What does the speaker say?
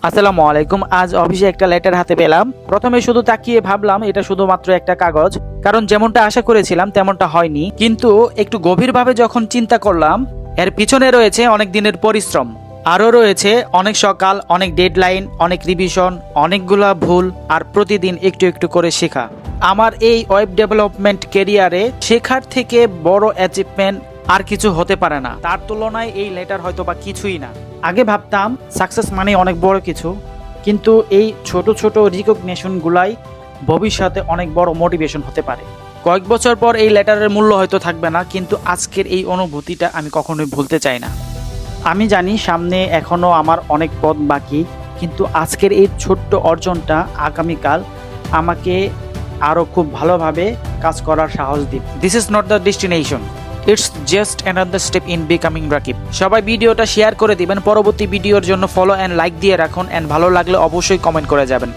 আসসালামু আলাইকুম। আজ অফিসে একটা লেটার হাতে পেলাম। প্রথমে শুধু তাকিয়ে ভাবলাম এটা শুধুমাত্র একটা কাগজ, কারণ যেমনটা আশা করেছিলাম তেমনটা হয়নি। কিন্তু একটু গভীরভাবে যখন চিন্তা করলাম, এর পিছনে রয়েছে অনেক দিনের পরিশ্রম, আরও রয়েছে অনেক সকাল, অনেক ডেডলাইন, অনেক রিভিশন, অনেকগুলা ভুল, আর প্রতিদিন একটু একটু করে শেখা। আমার এই ওয়েব ডেভেলপমেন্ট ক্যারিয়ারে শেখার থেকে বড় অ্যাচিভমেন্ট আর কিছু হতে পারে না। তার তুলনায় এই লেটার হয়তো বা কিছুই না। আগে ভাবতাম সাকসেস মানে অনেক বড় কিছু, কিন্তু এই ছোট ছোট রিকগনিশনগুলাই ভবিষ্যতে অনেক বড় মোটিভেশন হতে পারে। কয়েক বছর পর এই লেটারের মূল্য হয়তো থাকবে না, কিন্তু আজকের এই অনুভূতিটা আমি কখনোই ভুলতে চাই না। আমি জানি সামনে এখনো আমার অনেক পথ বাকি, কিন্তু আজকের এই ছোট্ট অর্জনটা আগামীকাল আমাকে আরো খুব ভালোভাবে কাজ করার সাহস দিবে। This is not the destination, it's just another step in becoming Rakib. সবাই ভিডিওটা শেয়ার করে দিবেন। পরবর্তী ভিডিওর জন্য ফলো অ্যান্ড লাইক দিয়ে রাখুন, অ্যান্ড ভালো লাগলে অবশ্যই কমেন্ট করে যাবেন।